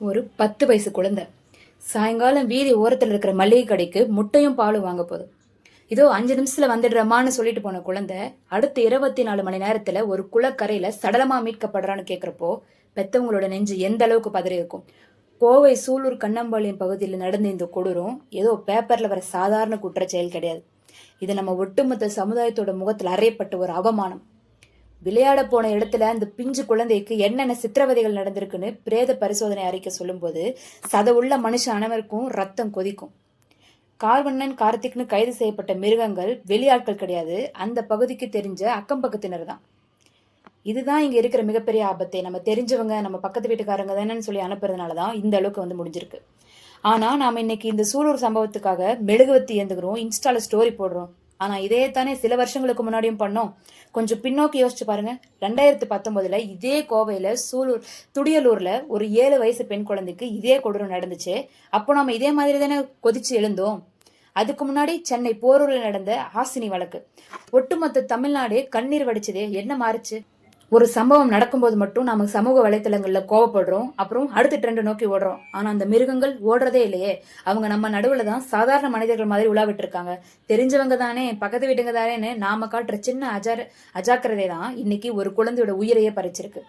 ஒரு 10 வயசு குழந்தை சாயங்காலம் வீதி ஓரத்தில் இருக்கிற மளிகை கடைக்கு முட்டையும் பாலும் வாங்க போகுது. இதோ 5 நிமிஷத்துல வந்துடுறமான்னு சொல்லிட்டு போன குழந்தை அடுத்த 24 மணி நேரத்துல ஒரு குளக்கரையில சடலமா மீட்கப்படுறான்னு கேட்குறப்போ பெத்தவங்களோட நெஞ்சு எந்த அளவுக்கு பதறி இருக்கும். கோவை சூலூர் கண்ணம்பாளையம் பகுதியில் நடந்த இந்த கொடூரம் ஏதோ பேப்பர்ல வர சாதாரண குற்றச்செயல் கிடையாது. இது நம்ம ஒட்டுமொத்த சமுதாயத்தோட முகத்தில் அறையப்பட்ட ஒரு அவமானம். விளையாட போன இடத்துல அந்த பிஞ்சு குழந்தைக்கு என்னென்ன சித்திரவதைகள் நடந்திருக்குன்னு பிரேத பரிசோதனை அறிக்கை சொல்லும்போது உள்ள மனுஷன் அனைவருக்கும் ரத்தம் கொதிக்கும். கார்வண்ணன் கார்த்திக்னு கைது செய்யப்பட்ட மிருகங்கள் வெளியாட்கள் கிடையாது, அந்த பகுதிக்கு தெரிஞ்ச அக்கம் பக்கத்தினர் தான். இதுதான் இங்க இருக்கிற மிகப்பெரிய ஆபத்தை. நம்ம தெரிஞ்சவங்க, நம்ம பக்கத்து வீட்டுக்காரங்க தானேன்னு சொல்லி அனுப்புறதுனாலதான் இந்த அளவுக்கு முடிஞ்சிருக்கு. ஆனா நாம இன்னைக்கு இந்த சூலூர் சம்பவத்துக்காக மெழுகுவத்தி ஏந்துக்கிறோம், இன்ஸ்டால ஸ்டோரி போடுறோம். ஆனா இதே தானே சில வருஷங்களுக்கு முன்னாடியும் பண்ணோம். கொஞ்சம் பின்னோக்கி யோசிச்சு பாருங்க. 2019 இதே கோவையில சூலூர் துடியலூர்ல ஒரு 7 வயசு பெண் குழந்தைக்கு இதே கொடூரம் நடந்துச்சு. அப்போ நாம இதே மாதிரி தானே கொதிச்சு எழுந்தோம். அதுக்கு முன்னாடி சென்னை போரூர்ல நடந்த ஹாசினி வழக்கு. ஒட்டுமொத்த தமிழ்நாடே கண்ணீர் வடிச்சதே. என்ன மாறுச்சு? ஒரு சம்பவம் நடக்கும்போது மட்டும் நாம சமூக வலைத்தளங்கள்ல கோவப்படுறோம், அப்புறம் அடுத்த ட்ரெண்ட் நோக்கி ஓடுறோம். ஆனா அந்த மிருகங்கள் ஓடுறதே இல்லையே. அவங்க நம்ம நடுவுல தான் சாதாரண மனிதர்கள் மாதிரி உலாவிட்டு இருக்காங்க. தெரிஞ்சவங்க தானே, பக்கத்து வீட்டுங்க தானேன்னு நாம காட்டுற சின்ன அஜாக்கிரதை தான் இன்னைக்கு ஒரு குழந்தையோட உயிரையே பறிச்சிருக்கு.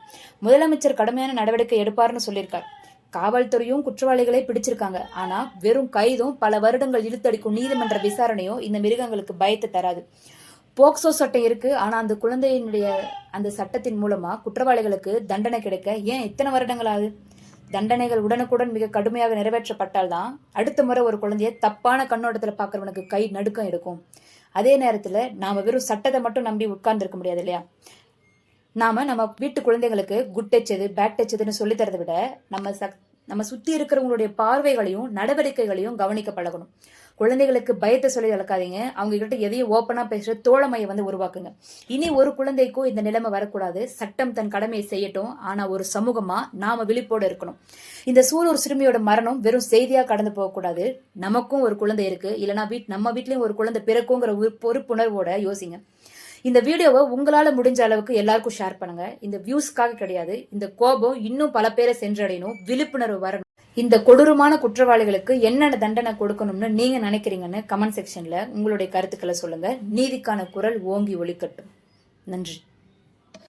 முதலமைச்சர் கடுமையான நடவடிக்கை எடுப்பார்னு சொல்லியிருக்கார். காவல்துறையும் குற்றவாளிகளை பிடிச்சிருக்காங்க. ஆனா வெறும் கைதும் பல வருடங்கள் இழுத்தடிக்கும் நீதிமன்ற விசாரணையும் இந்த மிருகங்களுக்கு பயத்தை தராது. போக்சோ சட்டம் இருக்கு, ஆனா அந்த குழந்தையினுடைய அந்த சட்டத்தின் மூலமா குற்றவாளிகளுக்கு தண்டனை கிடைக்க ஏன் இத்தனை வருடங்கள் ஆகுது? தண்டனைகள் உடனுக்குடன் மிக கடுமையாக நிறைவேற்றப்பட்டால்தான் அடுத்த முறை ஒரு குழந்தைய தப்பான கண்ணோட்டத்துல பாக்குறவனுக்கு கை நடுக்கம் எடுக்கும். அதே நேரத்துல நாம வெறும் சட்டத்தை மட்டும் நம்பி உட்கார்ந்து இருக்க முடியாது இல்லையா? நம்ம வீட்டு குழந்தைகளுக்கு குட் டச் எது, பேட் டச் எதுன்னு சொல்லி தரதை விட நம்ம சுத்தி இருக்கிறவங்களுடைய பார்வைகளையும் நடவடிக்கைகளையும் கவனிக்க பழகணும். குழந்தைகளுக்கு பயத்தை சொல்லி வளர்க்காதீங்க. அவங்க கிட்ட எதையும் ஓப்பனா பேசுற தோழமையை உருவாக்குங்க. இனி ஒரு குழந்தைக்கும் இந்த நிலைமை வரக்கூடாது. சட்டம் தன் கடமையை செய்யட்டும். ஆனா ஒரு சமூகமா நாம விழிப்போடு இருக்கணும். இந்த சூலூர் சிறுமியோட மரணம் வெறும் செய்தியா கடந்து போகக்கூடாது. நமக்கும் ஒரு குழந்தை இருக்கு, இல்லைன்னா நம்ம வீட்லயும் ஒரு குழந்தை பிறக்குங்கிற பொறுப்புணர்வோட யோசிங்க. இந்த வீடியோவை உங்களால முடிஞ்ச அளவுக்கு எல்லாருக்கும் ஷேர் பண்ணுங்க. இந்த வியூஸ்க்காக கிடையாது. இந்த கோபம் இன்னும் பல பேரை சென்றடையணும், விழிப்புணர்வு வரணும். இந்த கொடூரமான குற்றவாளிகளுக்கு என்னென்ன தண்டனை கொடுக்கணும்னு நீங்க நினைக்கிறீங்கன்னு கமெண்ட் செக்ஷன்ல உங்களுடைய கருத்துக்களை சொல்லுங்க. நீதிக்கான குரல் ஓங்கி ஒலிக்கட்டும். நன்றி.